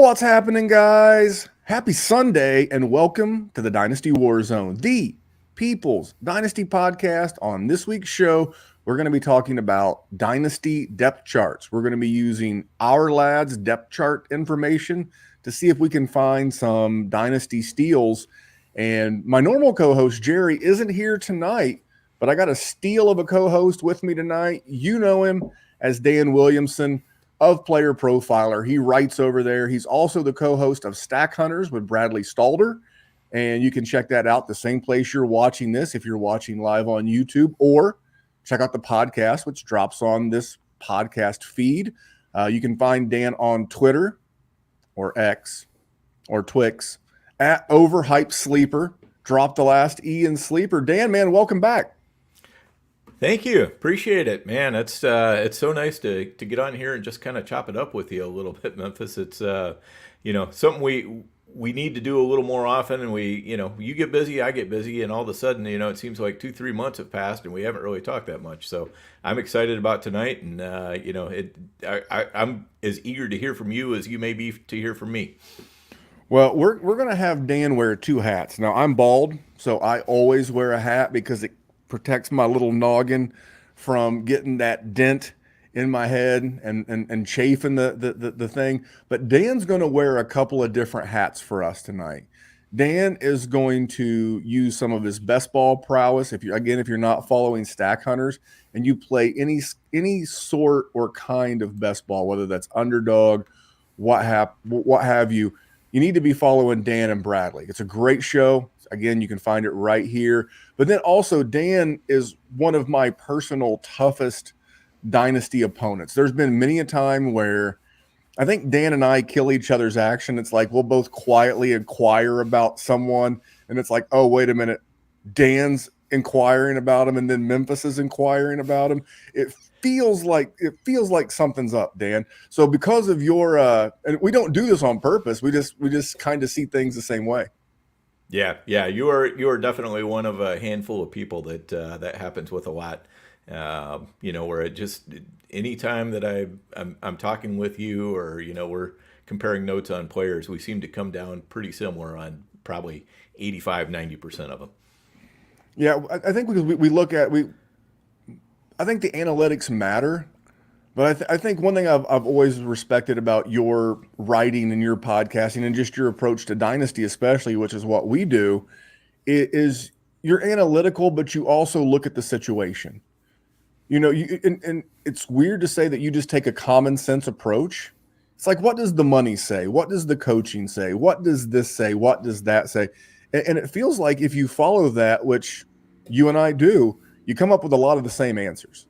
What's happening, guys? Happy Sunday and welcome to the Dynasty WarZone, the People's Dynasty podcast. On this week's show, we're going to be talking about Dynasty Depth Charts. We're going to be using our lads' depth chart information to see if we can find some Dynasty steals. And my normal co-host, Jerry, isn't here tonight, but I got a steal of a co-host with me tonight. You know him as Dan Williamson of Player Profiler. He writes over there. He's also the co-host of Stack Hunters with Bradley Stalder, and you can check that out the same place you're watching this if you're watching live on YouTube, or check out the podcast, which drops on this podcast feed. You can find Dan on Twitter or X or Twix at Overhyped Sleeper. Drop the last E in Sleeper. Dan, man, welcome back. Thank you. Appreciate it, man. It's so nice to get on here and just kind of chop it up with you a little bit, Memphis. It's something we need to do a little more often, and you get busy, I get busy, and all of a sudden, it seems like 2-3 months have passed and we haven't really talked that much. So I'm excited about tonight, and I'm as eager to hear from you as you may be to hear from me. Well, we're gonna have Dan wear two hats. Now I'm bald, so I always wear a hat because it protects my little noggin from getting that dent in my head and chafing the thing. But Dan's going to wear a couple of different hats for us tonight. Dan is going to use some of his best ball prowess. If you're not following Stack Hunters and you play any sort or kind of best ball, whether that's Underdog, what have you, you need to be following Dan and Bradley. It's a great show. Again, you can find it right here. But then also, Dan is one of my personal toughest Dynasty opponents. There's been many a time where I think Dan and I kill each other's action. It's like we'll both quietly inquire about someone, and it's like, oh, wait a minute, Dan's inquiring about him, and then Memphis is inquiring about him. It feels like something's up, Dan. So because of your and we don't do this on purpose, we just kind of see things the same way. Yeah, you are definitely one of a handful of people that happens with a lot. Where it just anytime that I'm talking with you, or we're comparing notes on players, we seem to come down pretty similar on probably 85-90% of them. Yeah, I think because I think the analytics matter. But I think one thing I've always respected about your writing and your podcasting and just your approach to Dynasty, especially, which is what we do, is you're analytical, but you also look at the situation. And it's weird to say that you just take a common sense approach. It's like, what does the money say? What does the coaching say? What does this say? What does that say? And it feels like if you follow that, which you and I do, you come up with a lot of the same answers.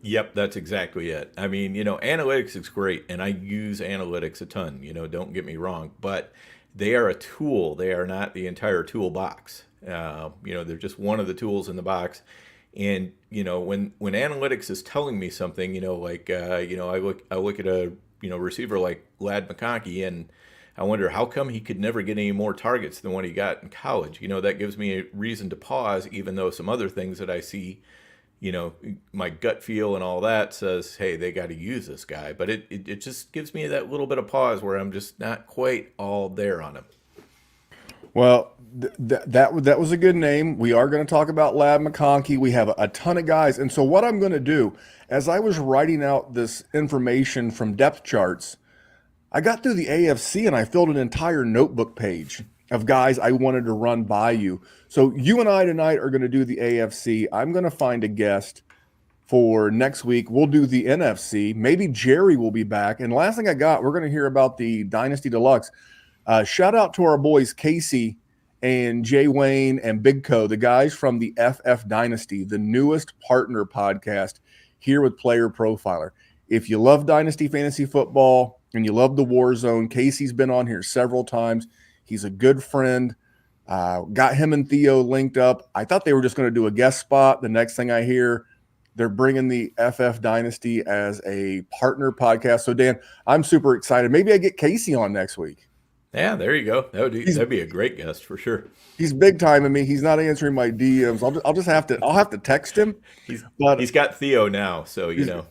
Yep, that's exactly it. I mean, analytics is great, and I use analytics a ton, don't get me wrong, but they are a tool. They are not the entire toolbox. They're just one of the tools in the box. And, when analytics is telling me something, I look at a, receiver like Ladd McConkey, and I wonder how come he could never get any more targets than what he got in college. That gives me a reason to pause, even though some other things that I see, my gut feel and all that says, hey, they got to use this guy. But it just gives me that little bit of pause where I'm just not quite all there on him. Well, that was a good name. We are going to talk about Ladd McConkey. We have a ton of guys. And so what I'm going to do, as I was writing out this information from depth charts, I got through the AFC and I filled an entire notebook page of guys I wanted to run by you. So you and I tonight are going to do the AFC. I'm going to find a guest for next week. We'll do the NFC. Maybe Jerry will be back. And last thing I got, we're going to hear about the Dynasty Deluxe. Shout out to our boys Casey and Jay Wayne and Big Co, the guys from the FF Dynasty, the newest partner podcast here with Player Profiler. If you love Dynasty Fantasy Football and you love the WarZone, Casey's been on here several times. He's a good friend. Got him and Theo linked up. I thought they were just going to do a guest spot. The next thing I hear, they're bringing the FF Dynasty as a partner podcast. So, Dan, I'm super excited. Maybe I get Casey on next week. Yeah, there you go. That'd be a great guest for sure. He's big timing me. He's not answering my DMs. I'll have to text him. He's got Theo now, so you're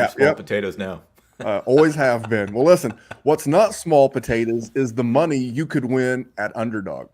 small potatoes now. Always have been. Well, listen, what's not small potatoes is the money you could win at Underdog.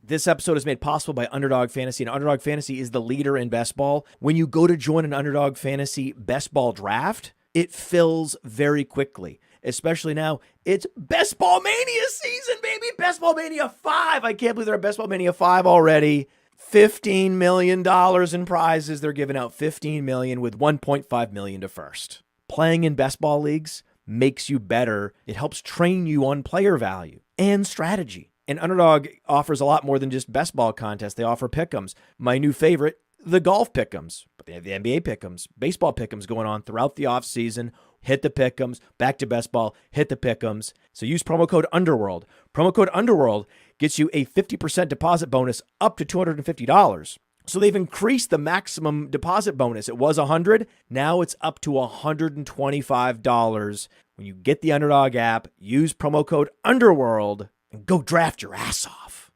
This episode is made possible by Underdog Fantasy, and Underdog Fantasy is the leader in best ball. When you go to join an Underdog Fantasy best ball draft, it fills very quickly, especially now. It's Best Ball Mania season, baby. Best Ball Mania 5. I can't believe they're at Best Ball Mania 5 already. $15 million in prizes. They're giving out $15 million with $1.5 million to first. Playing in best ball leagues makes you better. It helps train you on player value and strategy. And Underdog offers a lot more than just best ball contests. They offer pick'ems. My new favorite, the golf pick'ems. But they have the NBA pick'ems, baseball pick'ems going on throughout the offseason. Hit the pick'ems, back to best ball, hit the pick'ems. So use promo code Underworld. Promo code Underworld gets you a 50% deposit bonus up to $250. So they've increased the maximum deposit bonus. It was $100. Now it's up to $125. When you get the Underdog app, use promo code Underworld and go draft your ass off.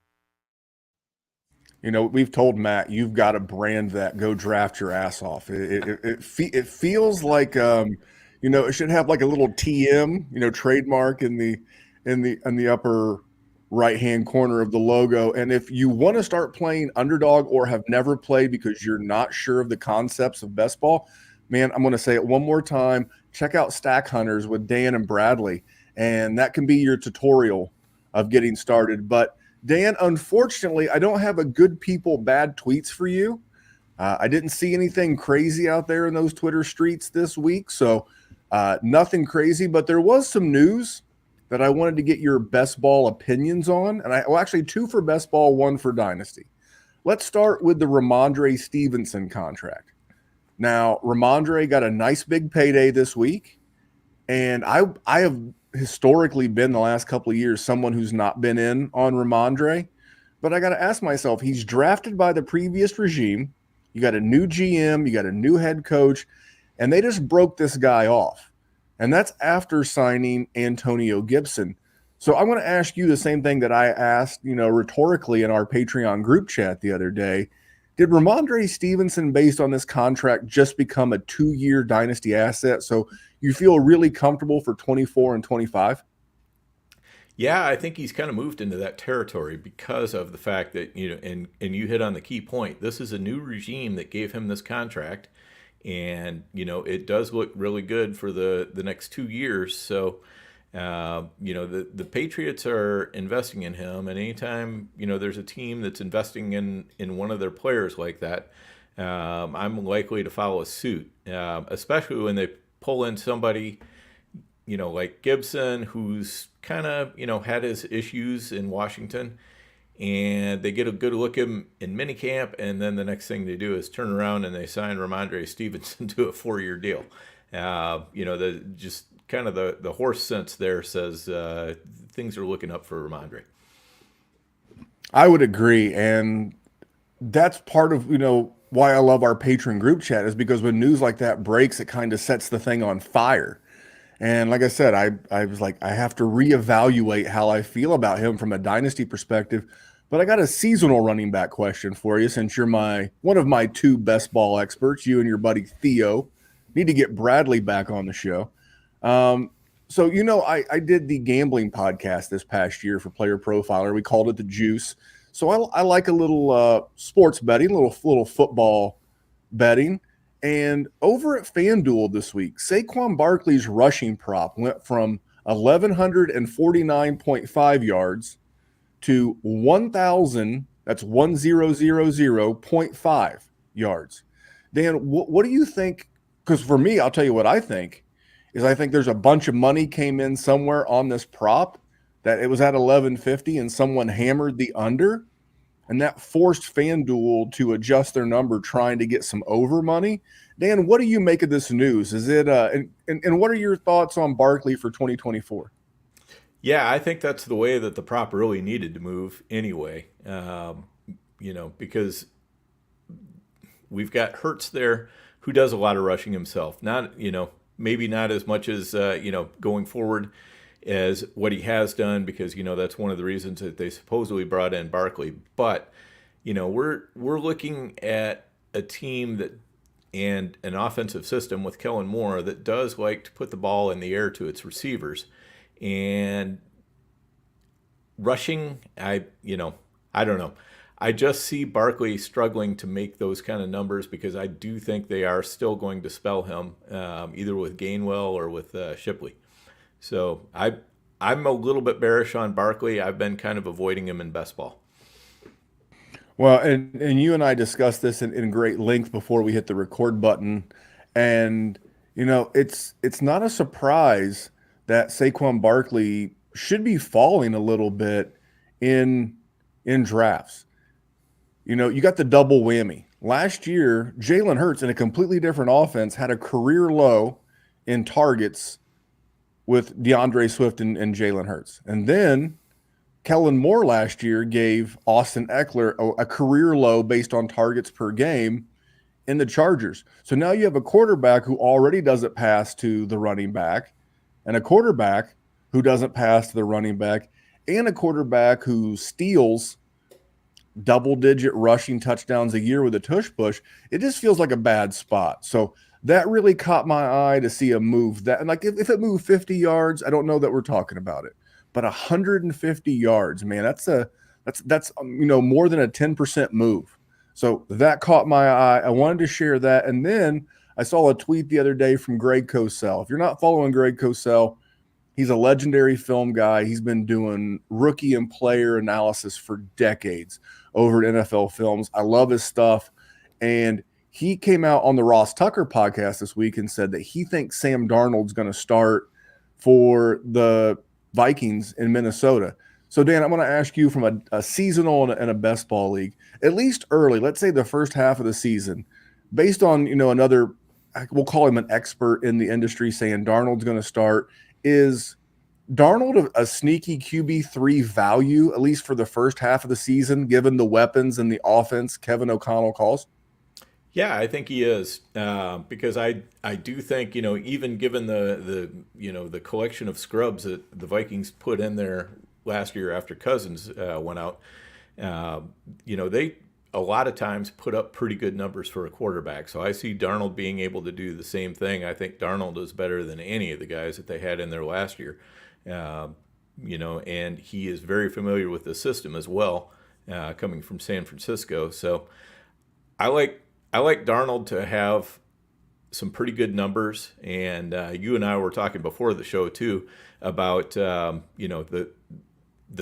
You know, we've told Matt, you've got to brand that, go draft your ass off. It feels like, you know, it should have like a little TM, you know, trademark in the upper right-hand corner of the logo. And if you want to start playing Underdog or have never played because you're not sure of the concepts of best ball, man, I'm going to say it one more time. Check out Stack Hunters with Dan and Bradley, and that can be your tutorial of getting started. But Dan, unfortunately, I don't have a good people, bad tweets for you. I didn't see anything crazy out there in those Twitter streets this week, so nothing crazy. But there was some news that I wanted to get your best ball opinions on. And actually 2 for best ball, 1 for Dynasty. Let's start with the Ramondre Stevenson contract. Now, Ramondre got a nice big payday this week. And I have historically been the last couple of years someone who's not been in on Ramondre. But I got to ask myself, he's drafted by the previous regime. You got a new GM, you got a new head coach, and they just broke this guy off. And that's after signing Antonio Gibson. So I want to ask you the same thing that I asked, you know, rhetorically in our Patreon group chat the other day. Did Ramondre Stevenson, based on this contract, just become a 2-year dynasty asset? So you feel really comfortable for 24 and 25? Yeah, I think he's kind of moved into that territory because of the fact that, you know, and you hit on the key point. This is a new regime that gave him this contract. And, you know, it does look really good for the next 2 years. So, you know, the Patriots are investing in him. And anytime, you know, there's a team that's investing in one of their players like that, I'm likely to follow suit, especially when they pull in somebody, you know, like Gibson, who's kind of, you know, had his issues in Washington. And they get a good look at him in minicamp, and then the next thing they do is turn around and they sign Ramondre Stevenson to a 4-year deal. You know, just kind of the horse sense there says things are looking up for Ramondre. I would agree, and that's part of, you know, why I love our patron group chat, is because when news like that breaks, it kind of sets the thing on fire. And like I said, I was like, I have to reevaluate how I feel about him from a dynasty perspective. But I got a seasonal running back question for you, since you're one of my 2 best ball experts. You and your buddy Theo need to get Bradley back on the show. So, you know, I did the gambling podcast this past year for Player Profiler. We called it The Juice. So I like a little sports betting, a little football betting. And over at FanDuel this week, Saquon Barkley's rushing prop went from 1,149.5 yards to 1,000, that's 1,000.5 yards. Dan, what do you think? Because for me, I'll tell you what I think is, I think there's a bunch of money came in somewhere on this prop that it was at 1,150 and someone hammered the under, and that forced FanDuel to adjust their number trying to get some over money. Dan, what do you make of this news? Is it and what are your thoughts on Barkley for 2024? Yeah, I think that's the way that the prop really needed to move anyway. You know, because we've got Hurts there, who does a lot of rushing himself. Not, you know, maybe not as much as, you know, going forward as what he has done, because, you know, that's one of the reasons that they supposedly brought in Barkley. But, you know, we're looking at a team that and an offensive system with Kellen Moore that does like to put the ball in the air to its receivers. And rushing, I don't know. I just see Barkley struggling to make those kind of numbers because I do think they are still going to spell him either with Gainwell or with Shipley. So I'm a little bit bearish on Barkley. I've been kind of avoiding him in best ball. Well, and you and I discussed this in great length before we hit the record button. And, it's not a surprise that Saquon Barkley should be falling a little bit in drafts. You got the double whammy. Last year, Jalen Hurts in a completely different offense had a career low in targets with DeAndre Swift and Jalen Hurts. And then Kellen Moore last year gave Austin Eckler a career low based on targets per game in the Chargers. So now you have a quarterback who already doesn't pass to the running back, and a quarterback who doesn't pass to the running back, and a quarterback who steals double-digit rushing touchdowns a year with a tush push. It just feels like a bad spot. So that really caught my eye to see a move that, and like if it moved 50 yards, I don't know that we're talking about it, but 150 yards, man, that's more than a 10% move. So that caught my eye. I wanted to share that, and then I saw a tweet the other day from Greg Cosell. If you're not following Greg Cosell, he's a legendary film guy. He's been doing rookie and player analysis for decades over at NFL Films. I love his stuff. And he came out on the Ross Tucker podcast this week and said that he thinks Sam Darnold's going to start for the Vikings in Minnesota. So, Dan, I'm going to ask you from a seasonal and a best ball league, at least early, let's say the first half of the season, based on, another, we'll call him an expert in the industry saying Darnold's going to start. Is Darnold a sneaky QB3 value, at least for the first half of the season, given the weapons and the offense Kevin O'Connell calls? Yeah, I think he is because I do think, even given the collection of scrubs that the Vikings put in there last year after Cousins went out, they a lot of times put up pretty good numbers for a quarterback. So I see Darnold being able to do the same thing. I think Darnold is better than any of the guys that they had in there last year. And he is very familiar with the system as well, coming from San Francisco. So I like Darnold to have some pretty good numbers. And you and I were talking before the show too about the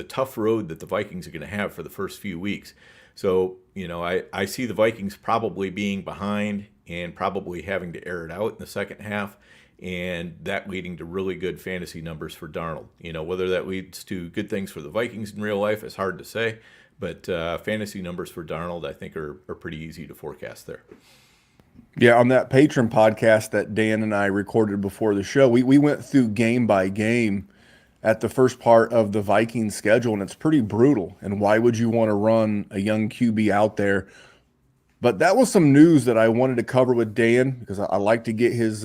tough road that the Vikings are going to have for the first few weeks. So, I see the Vikings probably being behind and probably having to air it out in the second half, and that leading to really good fantasy numbers for Darnold. Whether that leads to good things for the Vikings in real life is hard to say, but fantasy numbers for Darnold, I think, are pretty easy to forecast there. Yeah, on that Patreon podcast that Dan and I recorded before the show, we went through game by game at the first part of the Vikings schedule, and it's pretty brutal. And why would you want to run a young QB out there? But that was some news that I wanted to cover with Dan because I like to get his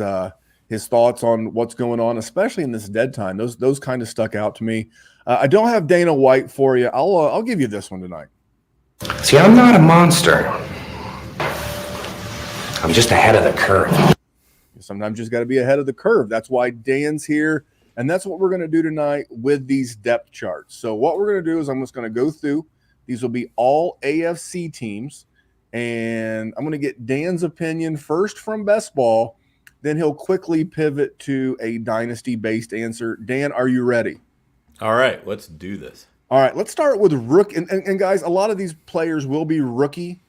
thoughts on what's going on, especially in this dead time. Those kind of stuck out to me. I don't have Dana White for you. I'll give you this one tonight. See, I'm not a monster. I'm just ahead of the curve. Sometimes you just got to be ahead of the curve. That's why Dan's here. And that's what we're going to do tonight with these depth charts. So what we're going to do is I'm just going to go through. These will be all AFC teams. And I'm going to get Dan's opinion first from best ball. Then he'll quickly pivot to a dynasty-based answer. Dan, are you ready? All right, let's do this. All right, let's start with rookie. And guys, a lot of these players will be rookie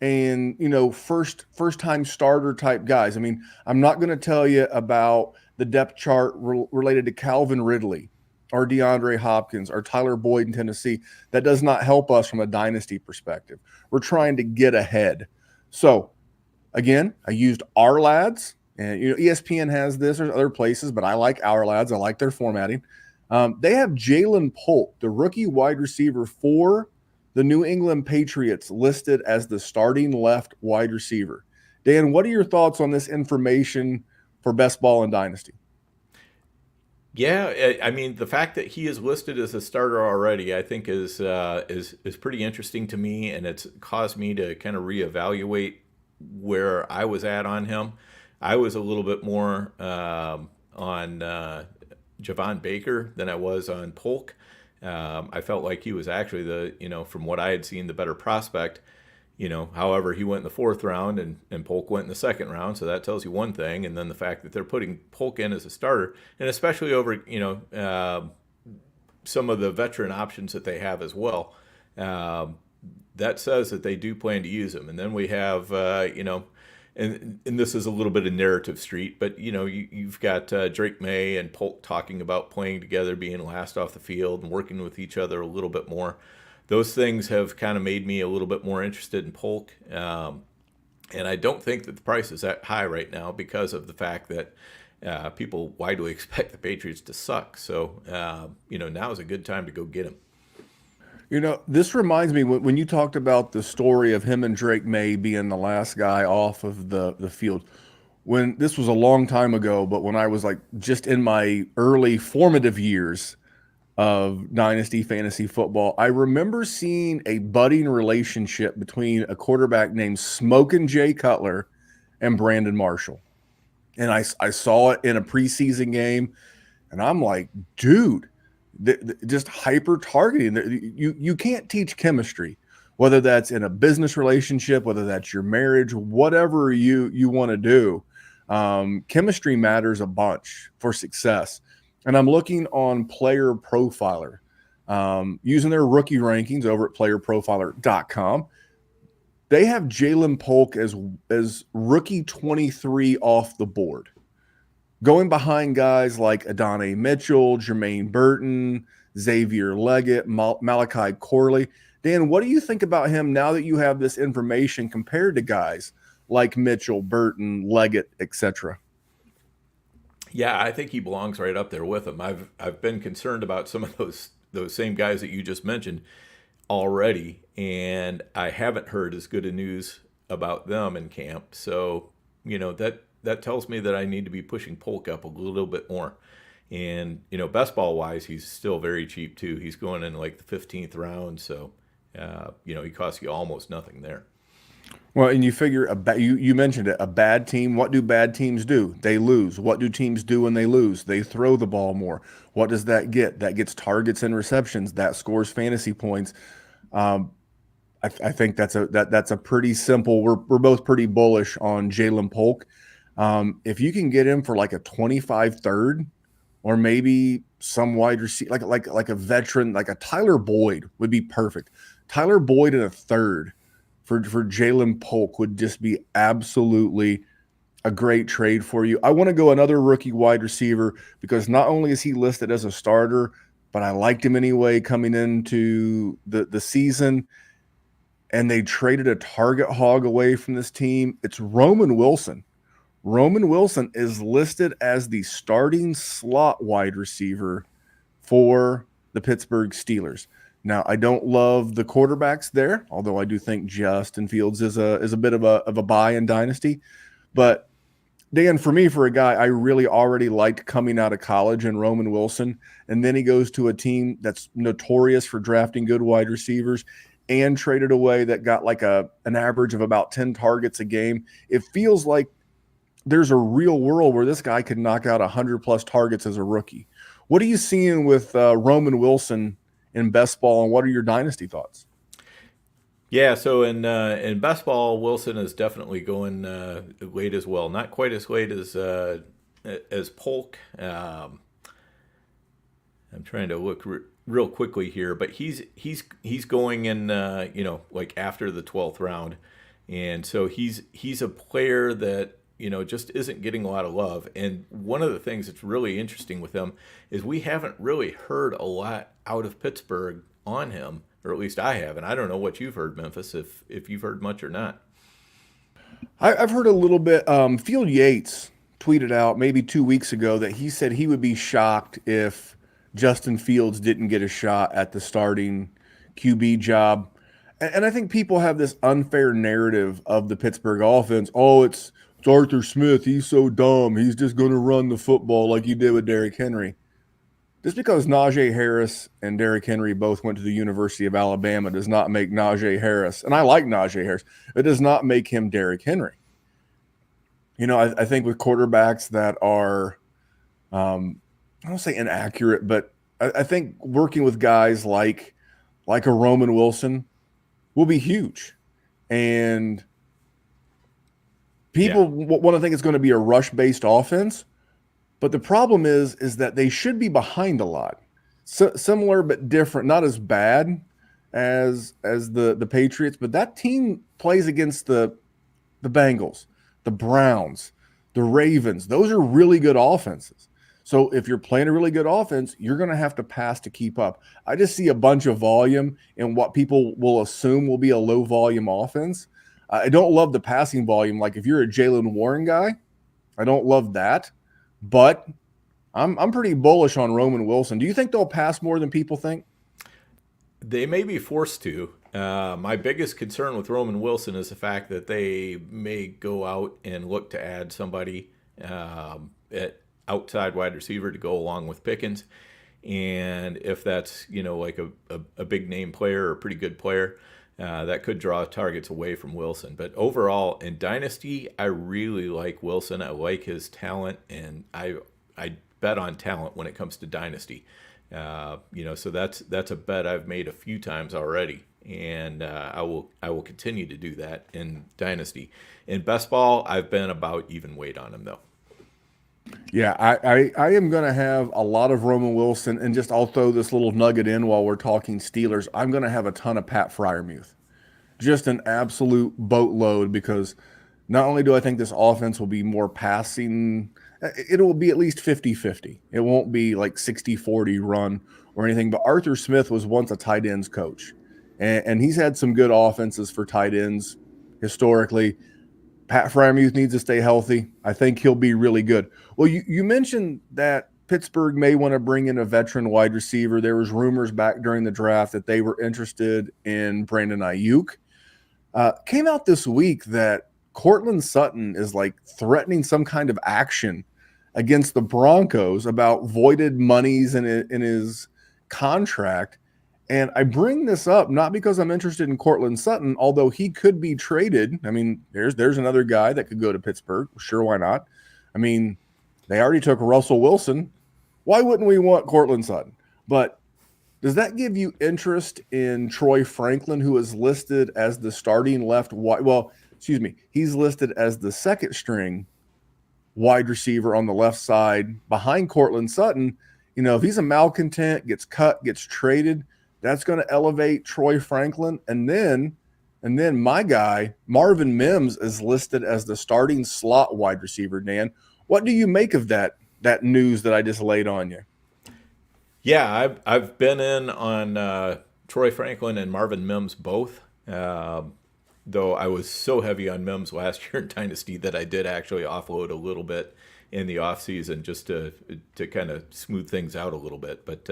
and, first-time starter type guys. I mean, I'm not going to tell you about the depth chart related to Calvin Ridley or DeAndre Hopkins or Tyler Boyd in Tennessee. That does not help us from a dynasty perspective. We're trying to get ahead. So, again, I used Our Lads, and ESPN has this or other places, but I like Our Lads. I like their formatting. They have Jalen Polk, the rookie wide receiver for the New England Patriots, listed as the starting left wide receiver. Dan, what are your thoughts on this information for best ball and dynasty? Yeah, I mean, the fact that he is listed as a starter already, I think is pretty interesting to me, and it's caused me to kind of reevaluate where I was at on him. I was a little bit more on Javon Baker than I was on Polk. I felt like he was actually from what I had seen, the better prospect. However, he went in the fourth round and Polk went in the second round. So that tells you one thing. And then the fact that they're putting Polk in as a starter, and especially over, some of the veteran options that they have as well. That says that they do plan to use him. And then we have, and this is a little bit of narrative street, but you've got Drake May and Polk talking about playing together, being last off the field, and working with each other a little bit more. Those things have kind of made me a little bit more interested in Polk, and I don't think that the price is that high right now because of the fact that people widely expect the Patriots to suck. So now is a good time to go get him. This reminds me when you talked about the story of him and Drake May being the last guy off of the field. When this was a long time ago, but when I was like just in my early formative years of Dynasty fantasy football, I remember seeing a budding relationship between a quarterback named Smokin' Jay Cutler and Brandon Marshall. And I saw it in a preseason game, and I'm like, dude, just hyper targeting. You can't teach chemistry, whether that's in a business relationship, whether that's your marriage, whatever you want to do. Chemistry matters a bunch for success. And I'm looking on Player Profiler, using their rookie rankings over at playerprofiler.com. They have Jalen Polk as rookie 23 off the board, going behind guys like Adonai Mitchell, Jermaine Burton, Xavier Leggett, Malachi Corley. Dan, what do you think about him now that you have this information compared to guys like Mitchell, Burton, Leggett, etc.? Yeah, I think he belongs right up there with them. I've been concerned about some of those same guys that you just mentioned already, and I haven't heard as good a news about them in camp. So, that tells me that I need to be pushing Polk up a little bit more. And, best ball wise, he's still very cheap too. He's going in like the 15th round. So, he costs you almost nothing there. Well, and you figure you mentioned it, a bad team. What do bad teams do? They lose. What do teams do when they lose? They throw the ball more. What does that get? That gets targets and receptions. That scores fantasy points. I think that's a pretty simple. We're both pretty bullish on Jalen Polk. If you can get him for like a 25 third, or maybe some wide receiver, like a veteran, like a Tyler Boyd would be perfect. Tyler Boyd in a third for Jalen Polk would just be absolutely a great trade for you. I want to go another rookie wide receiver because not only is he listed as a starter, but I liked him anyway coming into the season, and they traded a target hog away from this team. It's Roman Wilson. Roman Wilson is listed as the starting slot wide receiver for the Pittsburgh Steelers. Now, I don't love the quarterbacks there, although I do think Justin Fields is a bit of a buy in Dynasty. But Dan, for me, for a guy I really already liked coming out of college in Roman Wilson, and then he goes to a team that's notorious for drafting good wide receivers and traded away that got like an average of about 10 targets a game. It feels like there's a real world where this guy could knock out 100+ targets as a rookie. What are you seeing with Roman Wilson in best ball, and what are your Dynasty thoughts? Yeah, so in best ball, Wilson is definitely going late as well. Not quite as late as Polk. I'm trying to look real quickly here, but he's going in like after the 12th round, and so he's a player that just isn't getting a lot of love. And one of the things that's really interesting with him is we haven't really heard a lot out of Pittsburgh on him, or at least I haven't. I don't know what you've heard, Memphis, if you've heard much or not. I've heard a little bit. Field Yates tweeted out maybe 2 weeks ago that he said he would be shocked if Justin Fields didn't get a shot at the starting QB job. And I think people have this unfair narrative of the Pittsburgh offense. Oh, it's Arthur Smith. He's so dumb. He's just going to run the football like he did with Derrick Henry. just because Najee Harris and Derrick Henry both went to the University of Alabama does not make Najee Harris, and I like Najee Harris, it does not make him Derrick Henry. You know, I think with quarterbacks that are, I don't say inaccurate, but I think working with guys like a Roman Wilson will be huge. And people want to think it's going to be a rush-based offense, but the problem is that they should be behind a lot. Similar but different, not as bad as the Patriots, but that team plays against the Bengals, the Browns, the Ravens. Those are really good offenses. So if you're playing a really good offense, you're going to have to pass to keep up. I just see a bunch of volume in what people will assume will be a low volume offense. I don't love the passing volume. Like if you're a Jaylen Warren guy, I don't love that. But I'm pretty bullish on Roman Wilson. Do you think they'll pass more than people think? They may be forced to. My biggest concern with Roman Wilson is the fact that they may go out and look to add somebody at outside wide receiver to go along with Pickens. And if that's, like a big name player or a pretty good player, that could draw targets away from Wilson. But overall, in Dynasty, I really like Wilson. I like his talent, and I bet on talent when it comes to Dynasty. So that's a bet I've made a few times already, and I will continue to do that in Dynasty. In best ball, I've been about even weight on him though. Yeah, I am going to have a lot of Roman Wilson, and just I'll throw this little nugget in while we're talking Steelers. I'm going to have a ton of Pat Freiermuth, just an absolute boatload, because not only do I think this offense will be more passing, it will be at least 50-50. It won't be like 60-40 run or anything, but Arthur Smith was once a tight ends coach, and he's had some good offenses for tight ends historically. Pat Freiermuth needs to stay healthy. I think he'll be really good. Well, you mentioned that Pittsburgh may want to bring in a veteran wide receiver. There was rumors back during the draft that they were interested in Brandon Ayuk. Came out this week that Courtland Sutton is like threatening some kind of action against the Broncos about voided monies in his contract. And I bring this up not because I'm interested in Courtland Sutton, although he could be traded. I mean, there's another guy that could go to Pittsburgh. Sure, why not? I mean, they already took Russell Wilson. Why wouldn't we want Courtland Sutton? But does that give you interest in Troy Franklin, who is listed as the starting left wide? Well, excuse me, he's listed as the second string wide receiver on the left side behind Courtland Sutton. If he's a malcontent, gets cut, gets traded, that's going to elevate Troy Franklin. And then my guy, Marvin Mims, is listed as the starting slot wide receiver. Dan, what do you make of that news that I just laid on you? Yeah, I've been in on Troy Franklin and Marvin Mims both, though I was so heavy on Mims last year in Dynasty that I did actually offload a little bit in the offseason just to kind of smooth things out a little bit. But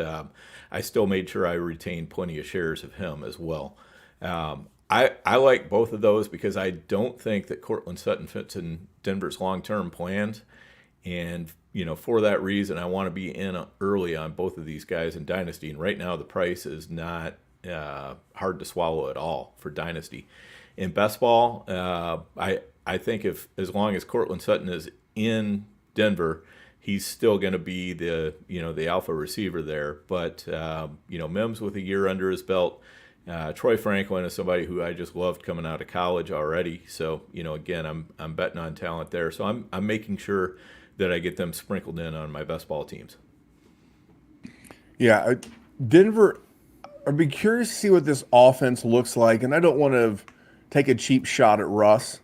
I still made sure I retained plenty of shares of him as well. I like both of those because I don't think that Courtland Sutton fits in Denver's long-term plans. And, for that reason, I want to be in early on both of these guys in Dynasty. And right now the price is not hard to swallow at all for Dynasty. In best ball, I think as long as Courtland Sutton is in Denver, he's still going to be the alpha receiver there. But Mims with a year under his belt, Troy Franklin is somebody who I just loved coming out of college already. So again, I'm betting on talent there. So I'm making sure that I get them sprinkled in on my best ball teams. Yeah, Denver. I'd be curious to see what this offense looks like, and I don't want to take a cheap shot at Russ,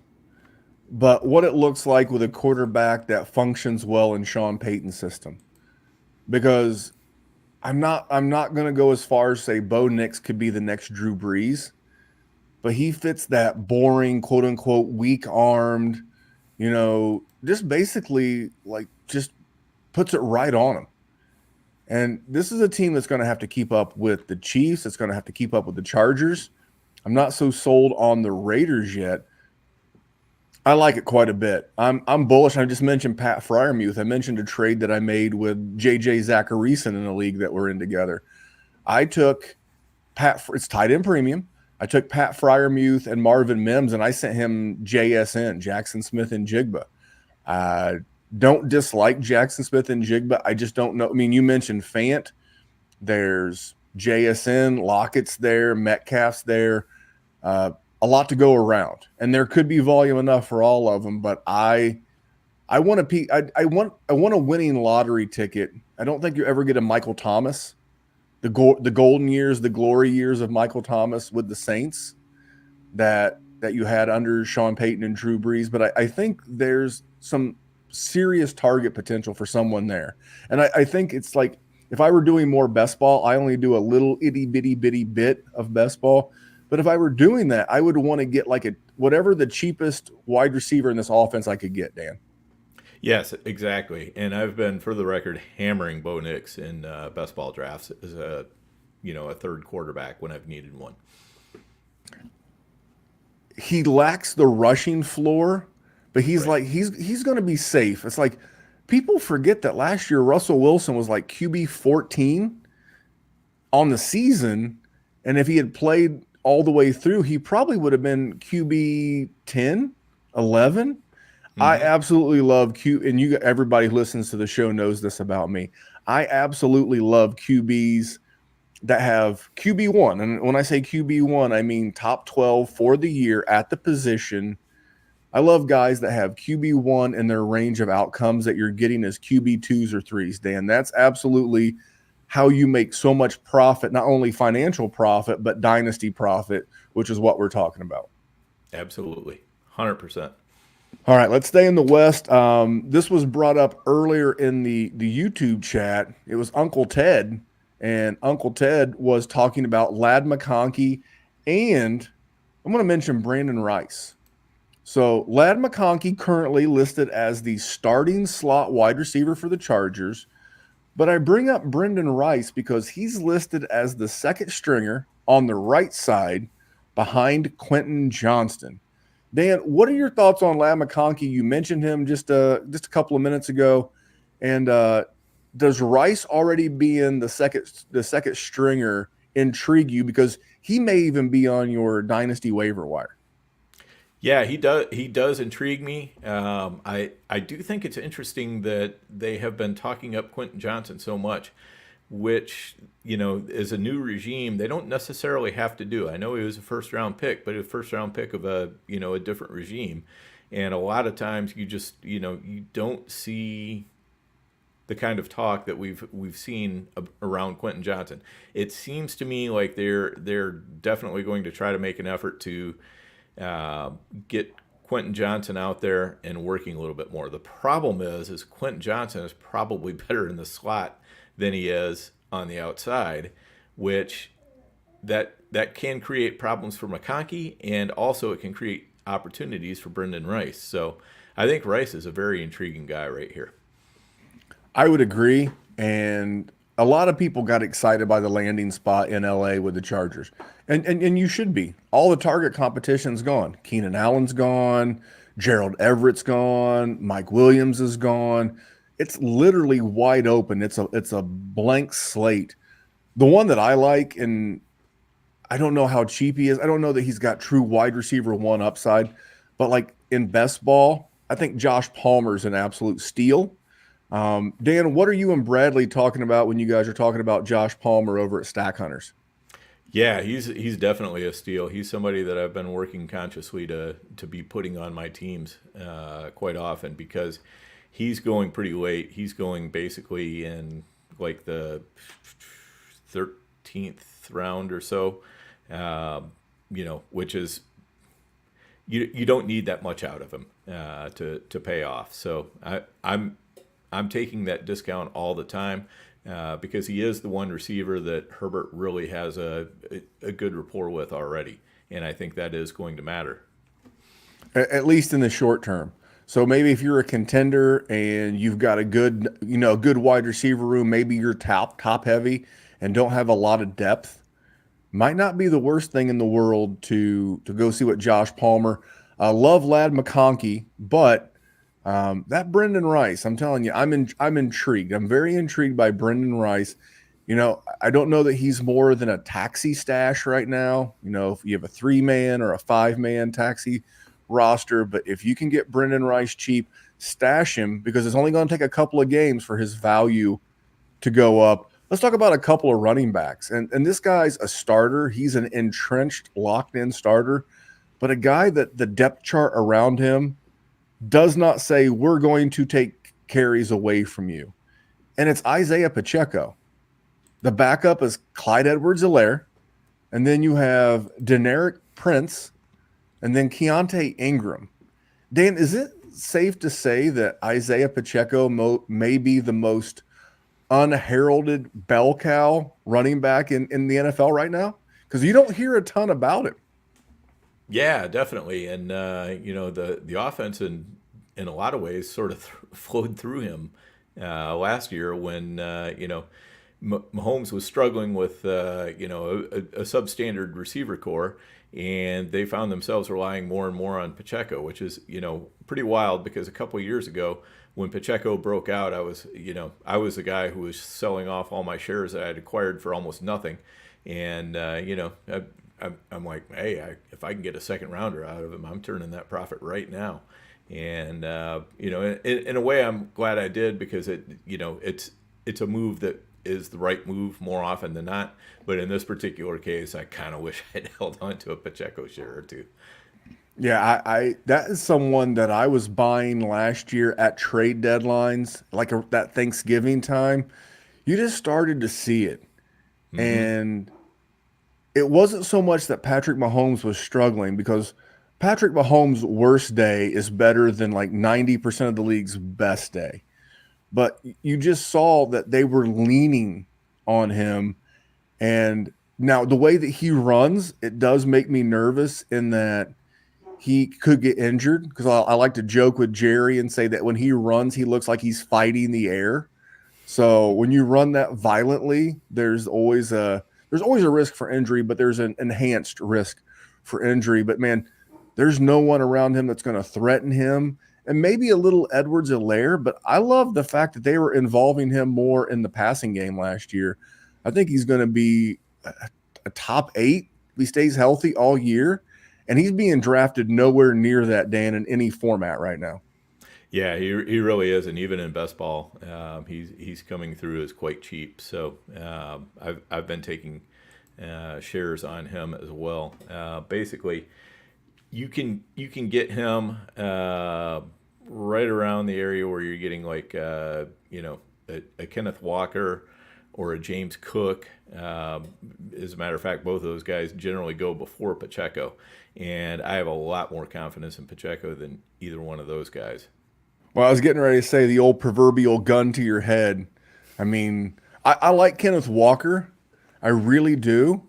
but what it looks like with a quarterback that functions well in Sean Payton's system. Because I'm not going to go as far as say Bo Nix could be the next Drew Brees, but he fits that boring, quote unquote, weak-armed, just basically just puts it right on him. And this is a team that's going to have to keep up with the Chiefs. It's going to have to keep up with the Chargers. I'm not so sold on the Raiders yet. I like it quite a bit. I'm bullish. I just mentioned Pat Fryermuth. I mentioned a trade that I made with JJ Zacharyson in a league that we're in together. I took it's tight end premium. I took Pat Fryermuth and Marvin Mims, and I sent him JSN, Jackson Smith and Jigba. Don't dislike Jackson Smith and Jigba. I just don't know. I mean, you mentioned Fant. There's JSN, Lockett's there, Metcalf's there. A lot to go around, and there could be volume enough for all of them. But I want I want a winning lottery ticket. I don't think you ever get a Michael Thomas, the golden years, the glory years of Michael Thomas with the Saints that you had under Sean Payton and Drew Brees. But I think there's some serious target potential for someone there, and I think it's like if I were doing more best ball, I only do a little itty bitty bit of best ball. But if I were doing that, I would want to get like whatever the cheapest wide receiver in this offense I could get, Dan. Yes, exactly. And I've been, for the record, hammering Bo Nix in best ball drafts as a third quarterback when I've needed one. He lacks the rushing floor, but he's going to be safe. It's like people forget that last year Russell Wilson was like QB 14 on the season, and if he had played all the way through, he probably would have been QB 10, 11. Mm-hmm. I absolutely love and everybody who listens to the show knows this about me. I absolutely love QBs that have QB1. And when I say QB1, I mean top 12 for the year at the position. I love guys that have QB1 in their range of outcomes that you're getting as QB2s or 3s, Dan. That's absolutely how you make so much profit, not only financial profit, but dynasty profit, which is what we're talking about. Absolutely. 100%. All right, let's stay in the West. This was brought up earlier in the YouTube chat. It was Uncle Ted, and Uncle Ted was talking about Ladd McConkey, and I'm going to mention Brandon Rice. So Ladd McConkey currently listed as the starting slot wide receiver for the Chargers. But I bring up Brendan Rice because he's listed as the second stringer on the right side behind Quentin Johnston. Dan, what are your thoughts on Ladd McConkey? You mentioned him just a couple of minutes ago. And does Rice already being the second stringer intrigue you? Because he may even be on your dynasty waiver wire. Yeah, he does intrigue me. I do think it's interesting that they have been talking up Quentin Johnson so much, which, is a new regime. They don't necessarily have to do. I know he was a first-round pick, but a first-round pick of a different regime. And a lot of times you just, you don't see the kind of talk that we've seen around Quentin Johnson. It seems to me like they're definitely going to try to make an effort to get Quentin Johnson out there and working a little bit more. The problem is Quentin Johnson is probably better in the slot than he is on the outside, which that can create problems for McConkey, and also it can create opportunities for Brendan Rice. So I think Rice is a very intriguing guy right here. I would agree, and a lot of people got excited by the landing spot in LA with the Chargers. And you should be. All the target competition's gone. Keenan Allen's gone. Gerald Everett's gone. Mike Williams is gone. It's literally wide open. It's a blank slate. The one that I like, and I don't know how cheap he is. I don't know that he's got true wide receiver one upside. But like in best ball, I think Josh Palmer's an absolute steal. Dan, what are you and Bradley talking about when you guys are talking about Josh Palmer over at Stack Hunters? Yeah, he's definitely a steal. He's somebody that I've been working consciously to be putting on my teams quite often, because he's going pretty late. He's going basically in like the 13th round or so, which is you don't need that much out of him to pay off. So I'm taking that discount all the time because he is the one receiver that Herbert really has a good rapport with already, and I think that is going to matter. At least in the short term. So maybe if you're a contender and you've got a good wide receiver room, maybe you're top heavy and don't have a lot of depth, might not be the worst thing in the world to go see what Josh Palmer. I love Lad McConkey, but that Brendan Rice, I'm telling you, I'm intrigued. I'm very intrigued by Brendan Rice. You know, I don't know that he's more than a taxi stash right now. You know, if you have a 3-man or a 5-man taxi roster, but if you can get Brendan Rice cheap, stash him because it's only going to take a couple of games for his value to go up. Let's talk about a couple of running backs. And this guy's a starter. He's an entrenched, locked-in starter, but a guy that the depth chart around him does not say we're going to take carries away from you. And it's Isaiah Pacheco. The backup is Clyde Edwards-Helaire, and then you have Deneric Prince, and then Keontae Ingram. Dan, is it safe to say that Isaiah Pacheco may be the most unheralded bell cow running back in the NFL right now? Because you don't hear a ton about it. Yeah, definitely. And you know, the offense in a lot of ways sort of flowed through him last year when you know, Mahomes was struggling with you know, a substandard receiver core, and they found themselves relying more and more on Pacheco, which is, you know, pretty wild because a couple of years ago when Pacheco broke out, I was the guy who was selling off all my shares that I had acquired for almost nothing, and you know, I'm like, hey, if I can get a second rounder out of him, I'm turning that profit right now. And you know, in a way, I'm glad I did because you know, it's a move that is the right move more often than not. But in this particular case, I kind of wish I'd held on to a Pacheco share or two. Yeah, I that is someone that I was buying last year at trade deadlines, like that Thanksgiving time. You just started to see it. Mm-hmm. And it wasn't so much that Patrick Mahomes was struggling because Patrick Mahomes' worst day is better than like 90% of the league's best day. But you just saw that they were leaning on him. And now the way that he runs, it does make me nervous in that he could get injured because I like to joke with Jerry and say that when he runs, he looks like he's fighting the air. So when you run that violently, there's always a risk for injury, but there's an enhanced risk for injury. But man, there's no one around him that's going to threaten him. And maybe a little Edwards-Helaire, but I love the fact that they were involving him more in the passing game last year. I think he's going to be a top 8 if he stays healthy all year. And he's being drafted nowhere near that, Dan, in any format right now. Yeah, he really is, and even in best ball, he's coming through as quite cheap. So I've been taking shares on him as well. Basically, you can get him right around the area where you're getting like you know, a Kenneth Walker or a James Cook. As a matter of fact, both of those guys generally go before Pacheco, and I have a lot more confidence in Pacheco than either one of those guys. Well, I was getting ready to say the old proverbial gun to your head. I mean, I like Kenneth Walker. I really do.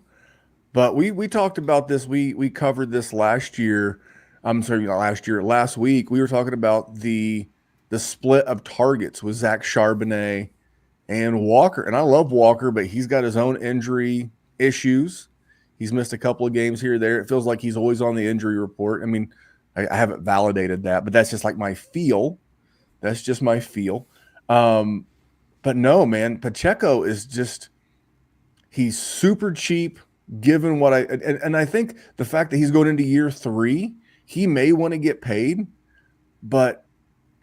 But we talked about this. We covered this last year. I'm sorry, not last year. Last week, we were talking about the split of targets with Zach Charbonnet and Walker. And I love Walker, but he's got his own injury issues. He's missed a couple of games here or there. It feels like he's always on the injury report. I mean, I haven't validated that, but that's just like my feel. That's just my feel. But no, man, Pacheco is just – he's super cheap given what and I think the fact that he's going into year 3, he may want to get paid, but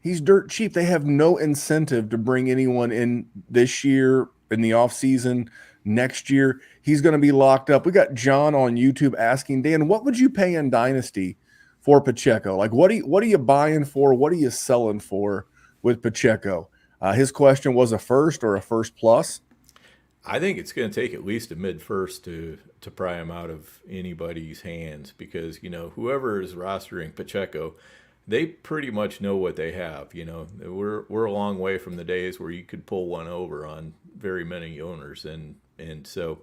he's dirt cheap. They have no incentive to bring anyone in this year in the offseason. Next year, he's going to be locked up. We got John on YouTube asking, Dan, what would you pay in Dynasty for Pacheco? Like, what are you buying for? What are you selling for with Pacheco? His question was a first or a first plus. I think it's going to take at least a mid-first to pry him out of anybody's hands because, you know, whoever is rostering Pacheco, they pretty much know what they have. You know, we're a long way from the days where you could pull one over on very many owners, and so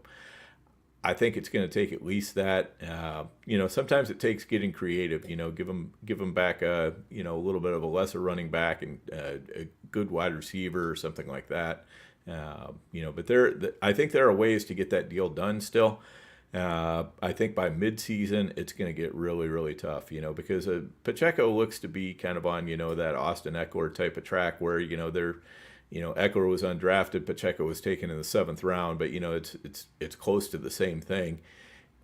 I think it's going to take at least that. You know, sometimes it takes getting creative. You know, give them back a little bit of a lesser running back and a good wide receiver or something like that. You know, but I think there are ways to get that deal done still. I think by midseason, it's going to get really, really tough, because Pacheco looks to be kind of on, that Austin Eckler type of track where, Eckler was undrafted, Pacheco was taken in the 7th round, but, it's close to the same thing.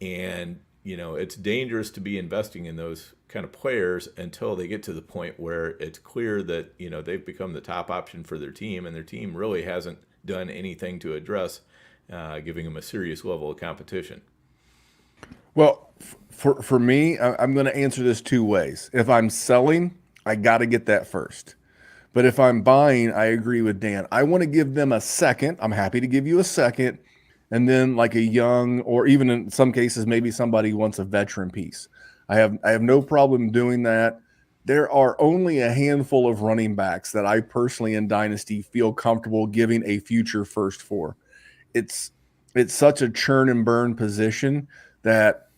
And, it's dangerous to be investing in those kind of players until they get to the point where it's clear that, they've become the top option for their team, and their team really hasn't done anything to address giving them a serious level of competition. Well, for me, I'm going to answer this 2 ways. If I'm selling, I got to get that first. But if I'm buying, I agree with Dan. I want to give them a second. I'm happy to give you a second. And then like a young, or even in some cases, maybe somebody wants a veteran piece. I have no problem doing that. There are only a handful of running backs that I personally in Dynasty feel comfortable giving a future first for. It's such a churn and burn position that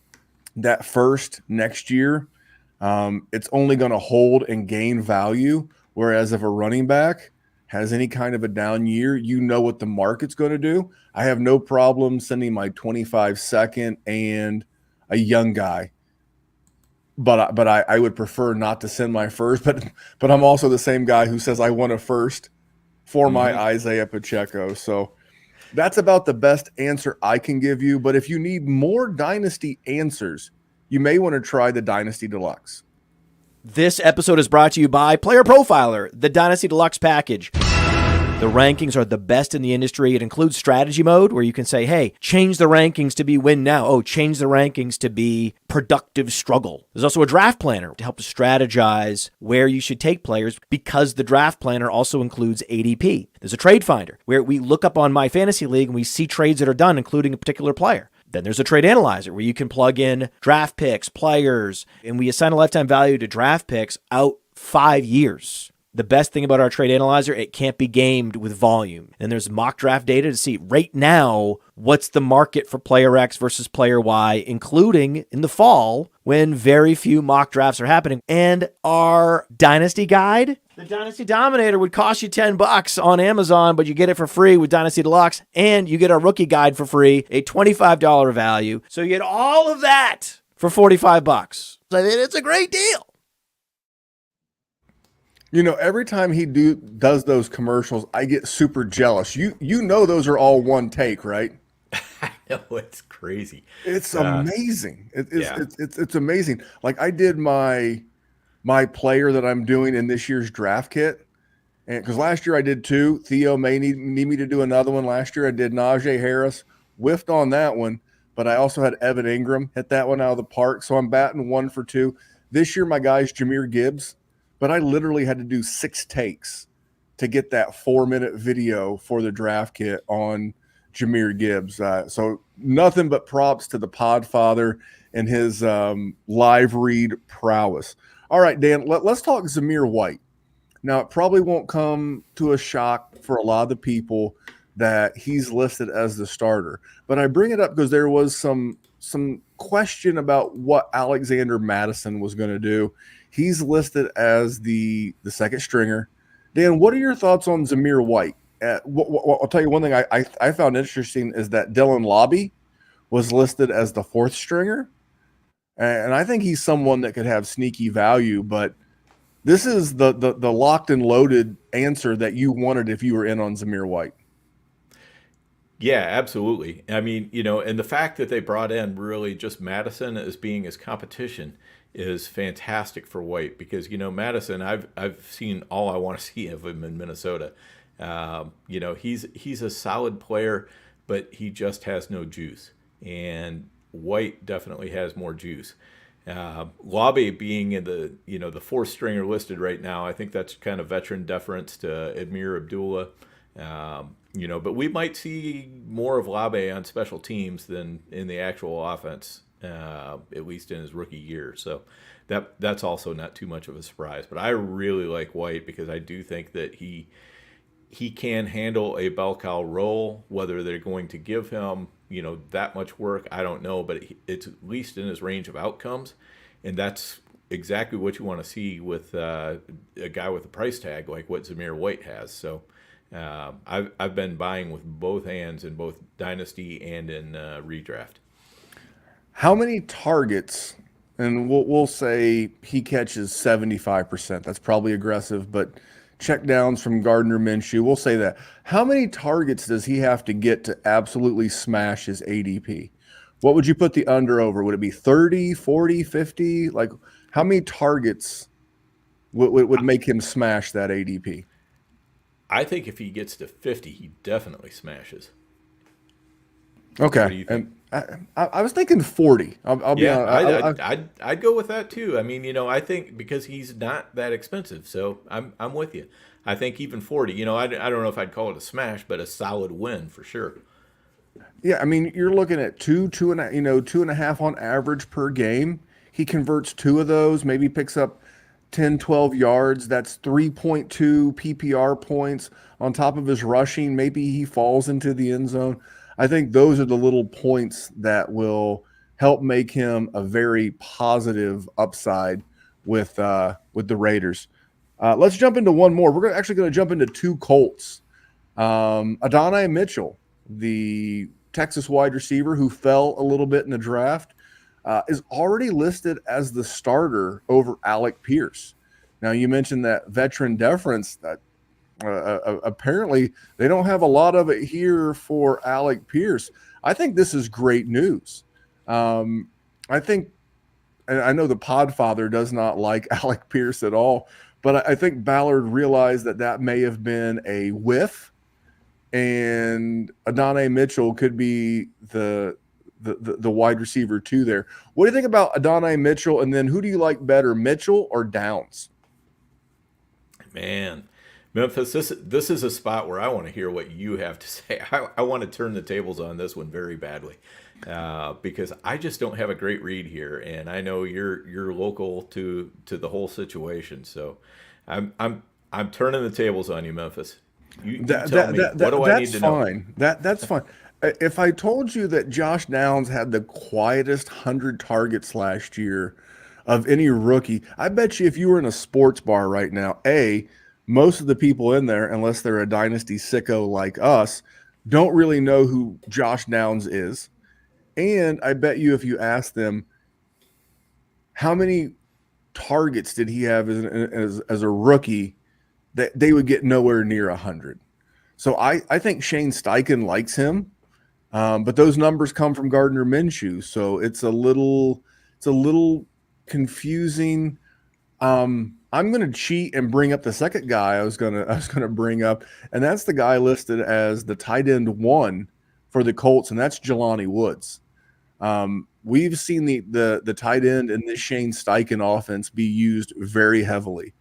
first next year, it's only going to hold and gain value. Whereas if a running back has any kind of a down year, what the market's going to do. I have no problem sending my 25 second and a young guy. But I would prefer not to send my first. But I'm also the same guy who says I want a first for my Isaiah Pacheco. So that's about the best answer I can give you. But if you need more Dynasty answers, you may want to try the Dynasty Deluxe. This episode is brought to you by Player Profiler, the Dynasty Deluxe package. The rankings are the best in the industry. It includes strategy mode where you can say, hey, change the rankings to be win now. Oh, change the rankings to be productive struggle. There's also a draft planner to help strategize where you should take players because the draft planner also includes ADP. There's a trade finder where we look up on My Fantasy League and we see trades that are done, including a particular player. Then there's a trade analyzer where you can plug in draft picks, players, and we assign a lifetime value to draft picks out 5 years. The best thing about our trade analyzer, it can't be gamed with volume. And there's mock draft data to see right now what's the market for player X versus player Y, including in the fall when very few mock drafts are happening. And our Dynasty guide, the Dynasty Dominator, would cost you $10 on Amazon, but you get it for free with Dynasty Deluxe, and you get our rookie guide for free, a $25 value. So you get all of that for $45. I mean, it's a great deal. Every time he does those commercials, I get super jealous. You know those are all one take, right? I know, it's crazy. It's amazing. It's amazing. Like I did my player that I'm doing in this year's draft kit, and because last year I did 2. Theo may need me to do another one. Last year I did Najee Harris, whiffed on that one, but I also had Evan Ingram, hit that one out of the park. So I'm batting 1 for 2. This year my guy's Jahmyr Gibbs. But I literally had to do 6 takes to get that 4-minute video for the draft kit on Jahmyr Gibbs. So nothing but props to the Podfather and his live read prowess. All right, Dan, let's talk Zamir White. Now, it probably won't come to a shock for a lot of the people that he's listed as the starter. But I bring it up because there was some question about what Alexander Mattison was going to do. He's listed as the second stringer. Dan, what are your thoughts on Zamir White? I'll tell you one thing I found interesting is that Dylan Lobby was listed as the 4th stringer. And I think he's someone that could have sneaky value, but this is the locked and loaded answer that you wanted if you were in on Zamir White. Yeah, absolutely. I mean, and the fact that they brought in really just Madison as being his competition is fantastic for White because, Madison, I've seen all I want to see of him in Minnesota. He's a solid player, but he just has no juice. And White definitely has more juice. Lobby being in the 4th stringer listed right now, I think that's kind of veteran deference to Amir Abdullah. But we might see more of Lobby on special teams than in the actual offense, at least in his rookie year. So that's also not too much of a surprise. But I really like White because I do think that he can handle a bell cow role. Whether they're going to give him, that much work, I don't know. But it's at least in his range of outcomes. And that's exactly what you want to see with a guy with a price tag like what Zamir White has. So I've been buying with both hands in both Dynasty and in redraft. How many targets, and we'll say he catches 75%. That's probably aggressive, but check downs from Gardner Minshew, we'll say that. How many targets does he have to get to absolutely smash his ADP? What would you put the under over? Would it be 30, 40, 50? Like, how many targets would make him smash that ADP? I think if he gets to 50, he definitely smashes. What do Okay. you think? And I was thinking 40. I'll be Yeah, honest. I'd go with that too. I mean, I think because he's not that expensive, so I'm with you. I think even 40. I don't know if I'd call it a smash, but a solid win for sure. Yeah, I mean, you're looking at two and a, 2.5 on average per game. He converts two of those, maybe picks up 10, 12 yards. That's 3.2 PPR points on top of his rushing. Maybe he falls into the end zone. I think those are the little points that will help make him a very positive upside with the Raiders. Let's jump into one more. We're actually going to jump into two Colts. Adonai Mitchell, the Texas wide receiver who fell a little bit in the draft, is already listed as the starter over Alec Pierce. Now, you mentioned that veteran deference. That apparently they don't have a lot of it here for Alec Pierce. I think this is great news. I think, and I know the Podfather does not like Alec Pierce at all, but I think Ballard realized that may have been a whiff, and Adonai Mitchell could be the wide receiver too there. What do you think about Adonai Mitchell? And then who do you like better, Mitchell or Downs? Man, Memphis, this is a spot where I want to hear what you have to say. I want to turn the tables on this one very badly because I just don't have a great read here, and I know you're local to the whole situation, so I'm turning the tables on you, Memphis. You tell me, what do I need to know? That's fine. If I told you that Josh Downs had the quietest 100 targets last year of any rookie, I bet you if you were in a sports bar right now, most of the people in there, unless they're a dynasty sicko like us, don't really know who Josh Downs is. And I bet you if you ask them how many targets did he have as a rookie, that they would get nowhere near 100. So I think Shane Steichen likes him, but those numbers come from Gardner Minshew, so it's a little confusing. I'm going to cheat and bring up the second guy I was going to bring up, and that's the guy listed as the tight end 1 for the Colts, and that's Jelani Woods. We've seen the tight end in this Shane Steichen offense be used very heavily,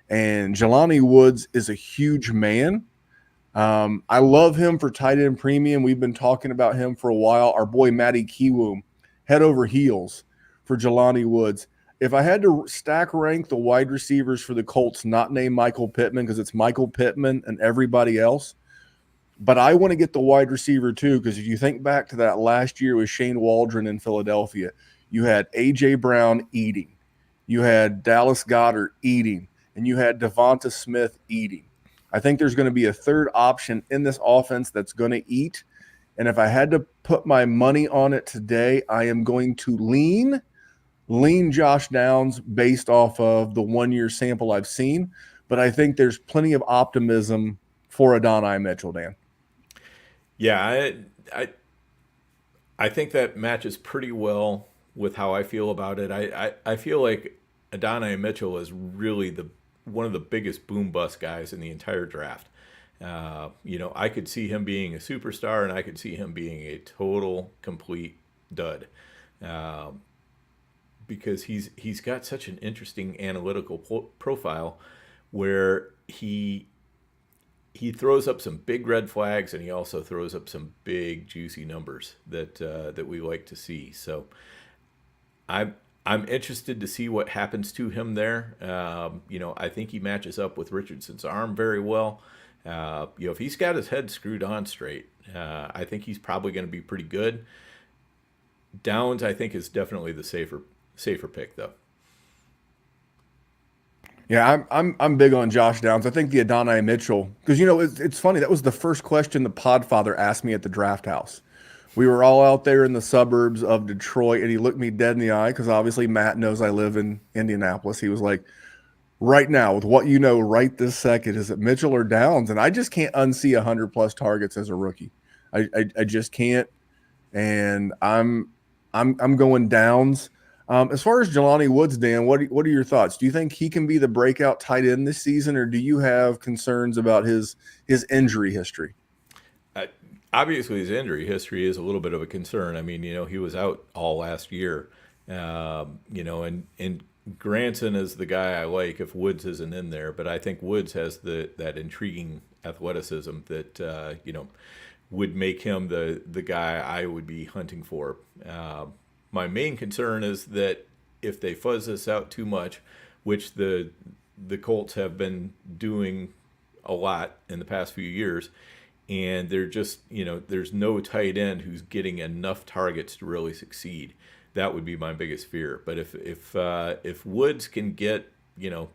and Jelani Woods is a huge man. I love him for tight end premium. We've been talking about him for a while. Our boy Matty Kiwoom, head over heels for Jelani Woods. If I had to stack rank the wide receivers for the Colts, not named Michael Pittman, because it's Michael Pittman and everybody else, but I want to get the wide receiver too, because if you think back to that last year with Shane Waldron in Philadelphia, you had A.J. Brown eating, you had Dallas Goedert eating, and you had Devonta Smith eating. I think there's going to be a third option in this offense that's going to eat, and if I had to put my money on it today, I am going to lean Josh Downs based off of the 1-year sample I've seen, but I think there's plenty of optimism for Adonai Mitchell, Dan. Yeah, I think that matches pretty well with how I feel about it. I feel like Adonai Mitchell is really one of the biggest boom bust guys in the entire draft. I could see him being a superstar, and I could see him being a total complete dud. Because he's got such an interesting analytical profile where he throws up some big red flags, and he also throws up some big juicy numbers that we like to see. So I'm interested to see what happens to him there. I think he matches up with Richardson's arm very well. If he's got his head screwed on straight, I think he's probably going to be pretty good. Downs, I think, is definitely the safer pick, though. Yeah, I'm big on Josh Downs. I think the Adonai Mitchell, because it's funny, that was the first question the Podfather asked me at the draft house We were all out there in the suburbs of Detroit, and he looked me dead in the eye because obviously Matt knows I live in Indianapolis. He was like, right now, with what you know right this second, is it Mitchell or Downs? And I just can't unsee 100+ targets as a rookie. I just can't. And I'm going Downs. As far as Jelani Woods, Dan, what are your thoughts? Do you think he can be the breakout tight end this season, or do you have concerns about his injury history? Obviously, his injury history is a little bit of a concern. I mean, he was out all last year, and Granson is the guy I like if Woods isn't in there, but I think Woods has that intriguing athleticism that, would make him the guy I would be hunting for. My main concern is that if they fuzz this out too much, which the Colts have been doing a lot in the past few years, and they're just, there's no tight end who's getting enough targets to really succeed. That would be my biggest fear. But if Woods can get,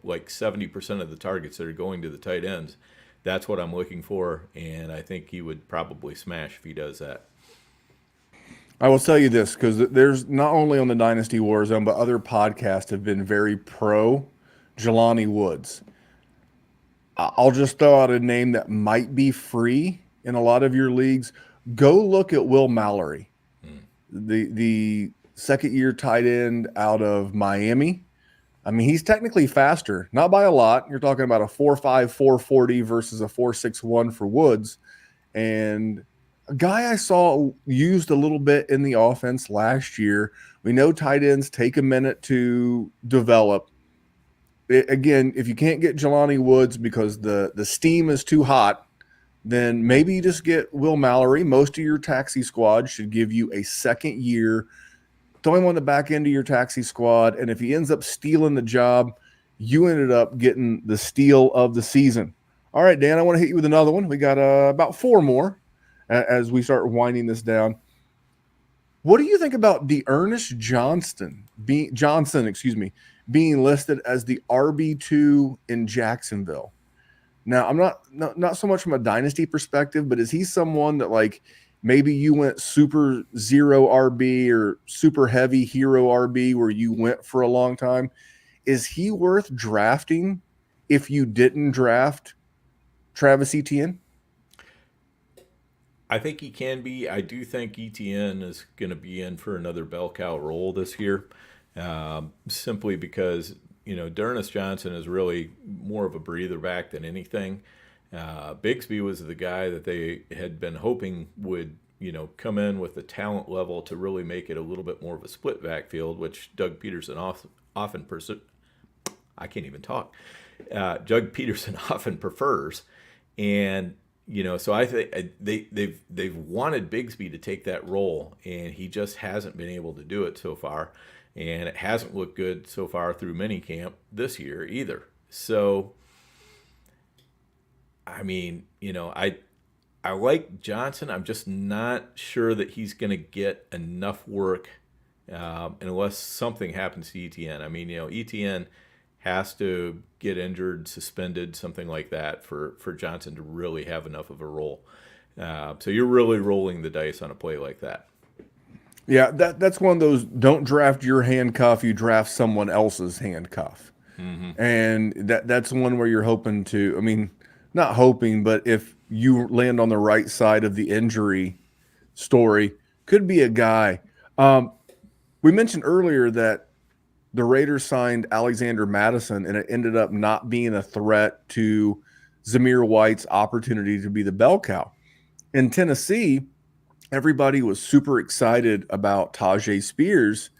like 70% of the targets that are going to the tight ends, that's what I'm looking for, and I think he would probably smash if he does that. I will tell you this, because there's not only on the Dynasty WarZone, but other podcasts have been very pro Jelani Woods. I'll just throw out a name that might be free in a lot of your leagues. Go look at Will Mallory, the second-year tight end out of Miami. I mean, he's technically faster, not by a lot. You're talking about a 4.5, 4.40 versus a 4.61 for Woods. And a guy I saw used a little bit in the offense last year. We know tight ends take a minute to develop. Again, if you can't get Jelani Woods because the steam is too hot, then maybe you just get Will Mallory. Most of your taxi squad should give you a second year. Throw him on the back end of your taxi squad, and if he ends up stealing the job, you ended up getting the steal of the season. All right, Dan, I want to hit you with another one. We got about 4 more as we start winding this down. What do you think about Ernest Johnson being listed as the RB2 in Jacksonville? Now, I'm not so much from a dynasty perspective, but is he someone that, like, maybe you went super zero RB or super heavy hero RB where you went for a long time? Is he worth drafting if you didn't draft Travis Etienne? I think he can be. I do think Etienne is going to be in for another bell cow role this year, simply because, D'Ernest Johnson is really more of a breather back than anything. Bigsby was the guy that they had been hoping would, come in with the talent level to really make it a little bit more of a split backfield, which Doug Peterson often prefers. And, so I think they've wanted Bigsby to take that role, and he just hasn't been able to do it so far. And it hasn't looked good so far through minicamp this year either. So, I mean, I like Johnson. I'm just not sure that he's going to get enough work unless something happens to Etienne. I mean, Etienne has to get injured, suspended, something like that for Johnson to really have enough of a role. So you're really rolling the dice on a play like that. Yeah, that's one of those, don't draft your handcuff, you draft someone else's handcuff. Mm-hmm. And that's one where you're hoping to, I mean, not hoping, but if you land on the right side of the injury story, could be a guy. We mentioned earlier that the Raiders signed Alexander Mattison, and it ended up not being a threat to Zamir White's opportunity to be the bell cow. In Tennessee, everybody was super excited about Tajay Spears,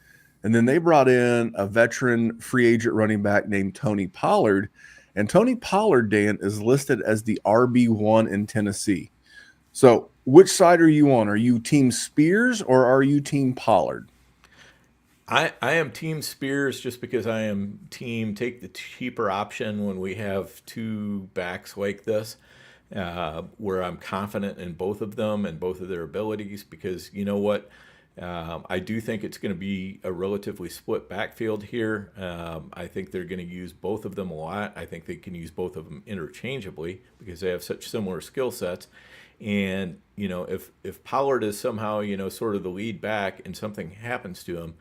and then they brought in a veteran free agent running back named Tony Pollard. And Tony Pollard, Dan, is listed as the RB1 in Tennessee. So which side are you on? Are you team Spears or are you team Pollard? I am team Spears just because I am team take the cheaper option when we have two backs like this, where I'm confident in both of them and both of their abilities, because you know what? I do think it's going to be a relatively split backfield here. I think they're going to use both of them a lot. I think they can use both of them interchangeably because they have such similar skill sets. And, if Pollard is somehow, sort of the lead back and something happens to him,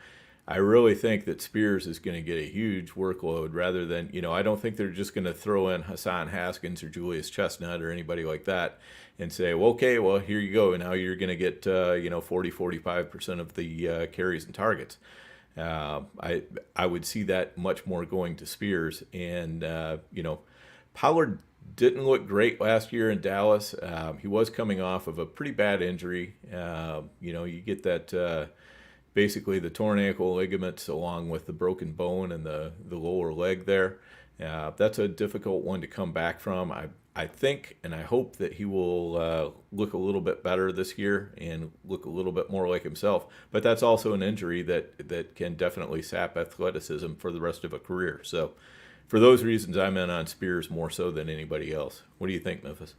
I really think that Spears is going to get a huge workload rather than, I don't think they're just going to throw in Hassan Haskins or Julius Chestnut or anybody like that and say, well, okay, well, here you go. Now you're going to get, 45% of the carries and targets. I would see that much more going to Spears. And, Pollard didn't look great last year in Dallas. He was coming off of a pretty bad injury. You get that basically the torn ankle ligaments along with the broken bone and the lower leg there. That's a difficult one to come back from. I think and I hope that he will look a little bit better this year and look a little bit more like himself. But that's also an injury that can definitely sap athleticism for the rest of a career. So for those reasons, I'm in on Spears more so than anybody else. What do you think, Memphis?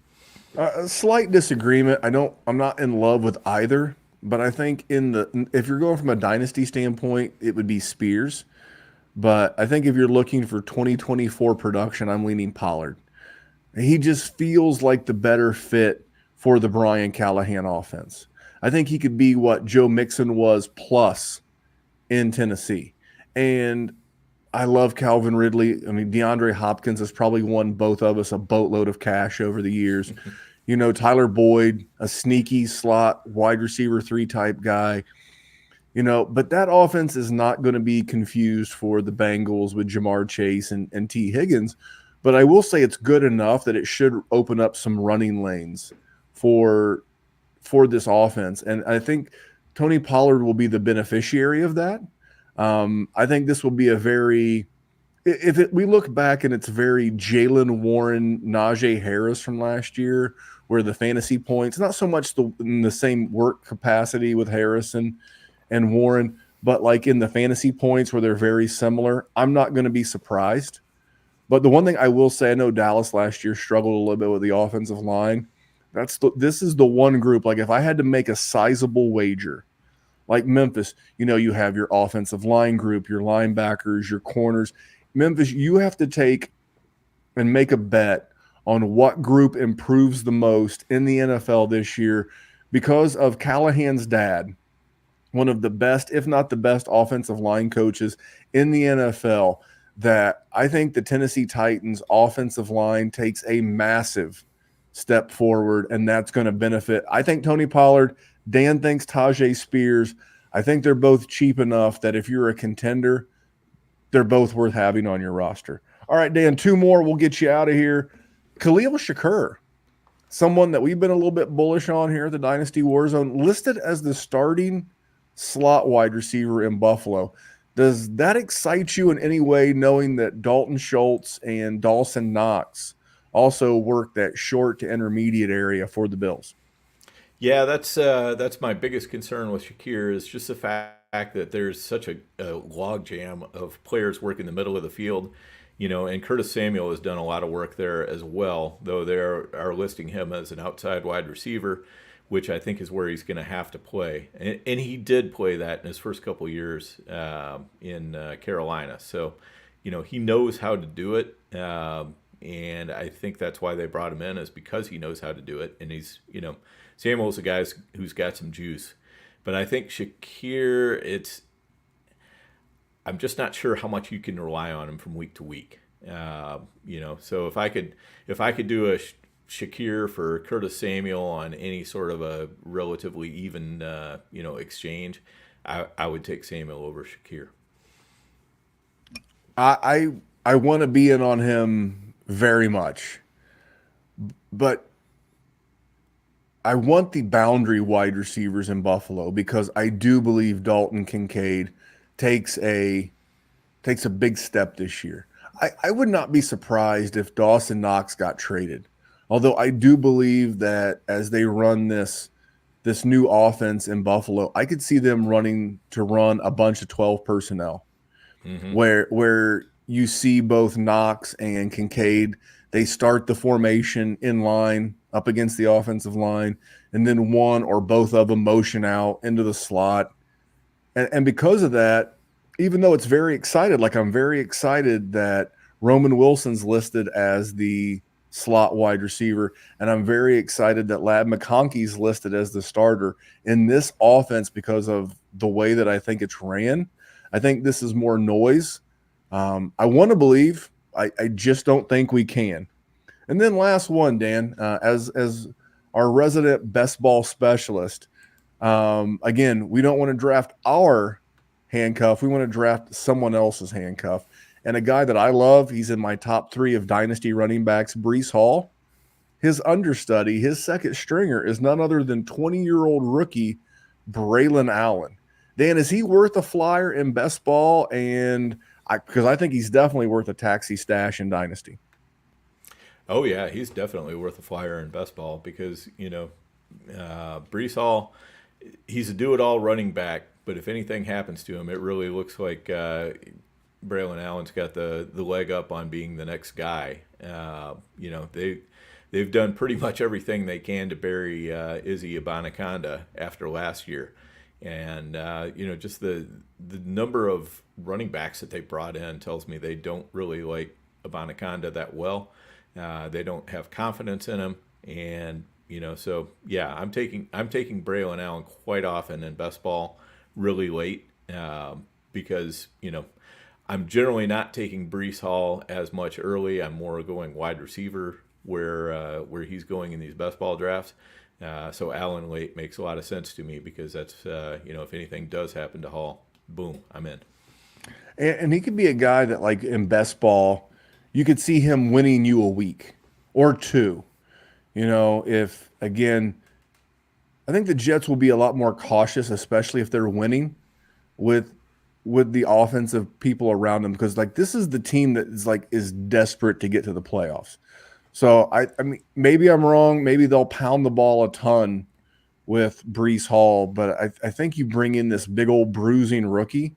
A slight disagreement. I'm not in love with either, but I think if you're going from a dynasty standpoint, it would be Spears. But I think if you're looking for 2024 production, I'm leaning Pollard. He just feels like the better fit for the Brian Callahan offense. I think he could be what Joe Mixon was plus in Tennessee. And I love Calvin Ridley. I mean, DeAndre Hopkins has probably won both of us a boatload of cash over the years. Tyler Boyd, a sneaky slot wide receiver 3 type guy. But that offense is not going to be confused for the Bengals with Jamar Chase and T. Higgins. But I will say it's good enough that it should open up some running lanes for this offense. And I think Tony Pollard will be the beneficiary of that. I think this will be we look back and it's very Jalen Warren, Najee Harris from last year, where the fantasy points, not so much in the same work capacity with Harrison and Warren, but like in the fantasy points where they're very similar. I'm not going to be surprised. But the one thing I will say, I know Dallas last year struggled a little bit with the offensive line. This is the one group, like if I had to make a sizable wager, like Memphis, you have your offensive line group, your linebackers, your corners. Memphis, you have to take and make a bet on what group improves the most in the NFL this year because of Callahan's dad, one of the best, if not the best, offensive line coaches in the NFL, that I think the Tennessee Titans offensive line takes a massive step forward, and that's going to benefit. I think Tony Pollard, Dan thinks Tajay Spears. I think they're both cheap enough that if you're a contender, they're both worth having on your roster. All right, Dan, 2 more. We'll get you out of here. Khalil Shakur, someone that we've been a little bit bullish on here at the Dynasty WarZone, listed as the starting slot wide receiver in Buffalo. Does that excite you in any way, knowing that Dalton Schultz and Dawson Knox also work that short to intermediate area for the Bills? Yeah, that's my biggest concern with Shakir is just the fact that there's such a logjam of players working the middle of the field, and Curtis Samuel has done a lot of work there as well, though they are listing him as an outside wide receiver, which I think is where he's going to have to play. And he did play that in his first couple years in Carolina. So, he knows how to do it. And I think that's why they brought him in, is because he knows how to do it. And he's, Samuel's a guy who's got some juice. But I think Shakir, I'm just not sure how much you can rely on him from week to week. So if I could do a Shakir for Curtis Samuel on any sort of a relatively even, exchange, I would take Samuel over Shakir. I want to be in on him very much, but I want the boundary wide receivers in Buffalo because I do believe Dalton Kincaid takes a big step this year. I would not be surprised if Dawson Knox got traded. Although I do believe that as they run this new offense in Buffalo, I could see them run a bunch of 12 personnel, where you see both Knox and Kincaid. They start the formation in line up against the offensive line, and then one or both of them motion out into the slot. And because of that, even though I'm very excited that Roman Wilson's listed as the slot wide receiver. And I'm very excited that Lad McConkey's listed as the starter in this offense because of the way that I think it's ran. I think this is more noise. I want to believe. I just don't think we can. And then last one, Dan, as our resident best ball specialist, again, we don't want to draft our handcuff. We want to draft someone else's handcuff. And a guy that I love, he's in my top 3 of dynasty running backs, Breece Hall. His understudy, his second stringer, is none other than 20-year-old rookie Braelon Allen. Dan, is he worth a flyer in best ball? And because I think he's definitely worth a taxi stash in dynasty. Oh yeah, he's definitely worth a flyer in best ball because Breece Hall, he's a do-it-all running back. But if anything happens to him, it really looks like Braelon Allen's got the leg up on being the next guy. They've done pretty much everything they can to bury Izzy Abanikanda after last year, and just the number of running backs that they brought in tells me they don't really like Abanikanda that well. They don't have confidence in him, and so yeah, I'm taking Braelon Allen quite often in best ball really late because I'm generally not taking Breece Hall as much early. I'm more going wide receiver where he's going in these best ball drafts. So Allen late makes a lot of sense to me because that's if anything does happen to Hall, boom, I'm in. And he could be a guy that, like, in best ball, you could see him winning you a week or two. If, again, I think the Jets will be a lot more cautious, especially if they're winning with the offensive people around them, because, like, this is the team that is desperate to get to the playoffs. So I mean, maybe I'm wrong. Maybe they'll pound the ball a ton with Breece Hall, but I think you bring in this big old bruising rookie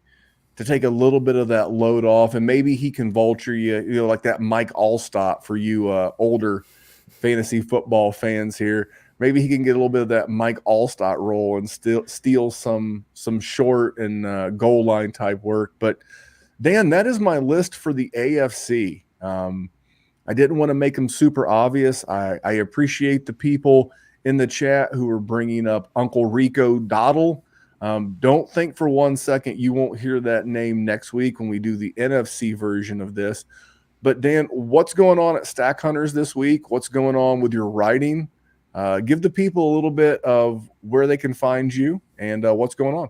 to take a little bit of that load off, and maybe he can vulture you, like that Mike Allstott for you older fantasy football fans here. Maybe he can get a little bit of that Mike Allstott role and steal some short and goal line type work. But Dan, that is my list for the AFC. I didn't want to make them super obvious. I appreciate the people in the chat who are bringing up Uncle Rico Dottle. Don't think for 1 second you won't hear that name next week when we do the NFC version of this. But Dan, what's going on at Stack Hunters this week? What's going on with your writing? Give the people a little bit of where they can find you and what's going on.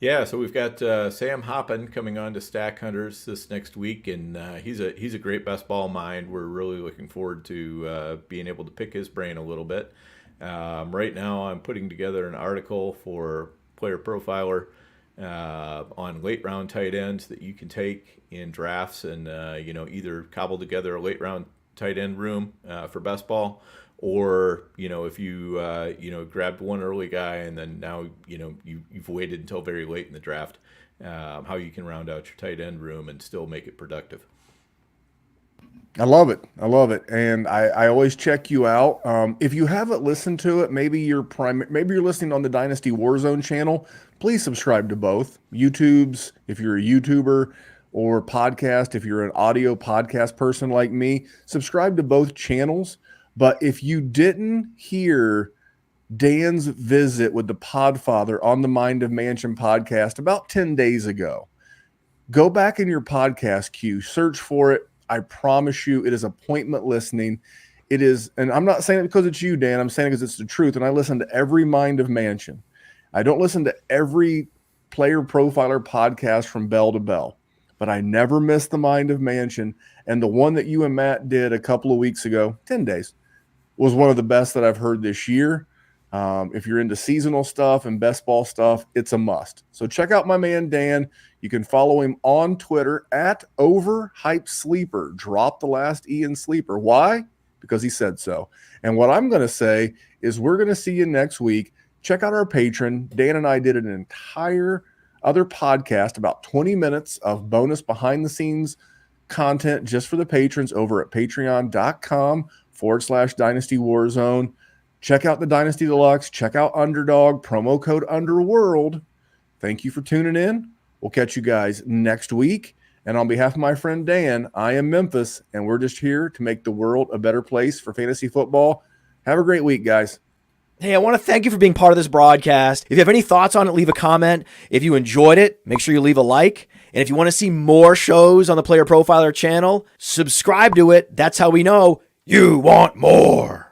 Yeah, so we've got Sam Hoppin coming on to Stack Hunters this next week, and he's a great best ball mind. We're really looking forward to being able to pick his brain a little bit. Right now, I'm putting together an article for Player Profiler on late round tight ends that you can take in drafts and either cobble together a late round tight end room for best ball, or if you grabbed one early guy and then now you've waited until very late in the draft, how you can round out your tight end room and still make it productive. I love it. And I always check you out. If you haven't listened to it, maybe you're listening on the Dynasty WarZone channel. Please subscribe to both YouTubes if you're a YouTuber, or podcast if you're an audio podcast person like me. Subscribe to both channels. But if you didn't hear Dan's visit with the Podfather on the Mind of Mansion podcast about 10 days ago, go back in your podcast queue, search for it. I promise you it is appointment listening. It is, and I'm not saying it because it's you, Dan. I'm saying it because it's the truth. And I listen to every Mind of Mansion. I don't listen to every Player Profiler podcast from bell to bell, but I never miss the Mind of Mansion. And the one that you and Matt did a couple of weeks ago, 10 days, was one of the best that I've heard this year. If you're into seasonal stuff and best ball stuff, it's a must. So check out my man, Dan. You can follow him on Twitter at @overhypesleeper. Drop the last E in sleeper. Why? Because he said so. And what I'm going to say is we're going to see you next week. Check out our Patreon. Dan and I did an entire other podcast, about 20 minutes of bonus behind the scenes content just for the patrons over at patreon.com/Dynasty WarZone. Check out the Dynasty Deluxe. Check out Underdog. Promo code Underworld. Thank you for tuning in. We'll catch you guys next week. And on behalf of my friend Dan, I am Memphis, and we're just here to make the world a better place for fantasy football. Have a great week, guys. Hey, I want to thank you for being part of this broadcast. If you have any thoughts on it, leave a comment. If you enjoyed it, make sure you leave a like. And if you want to see more shows on the Player Profiler channel, subscribe to it. That's how we know you want more.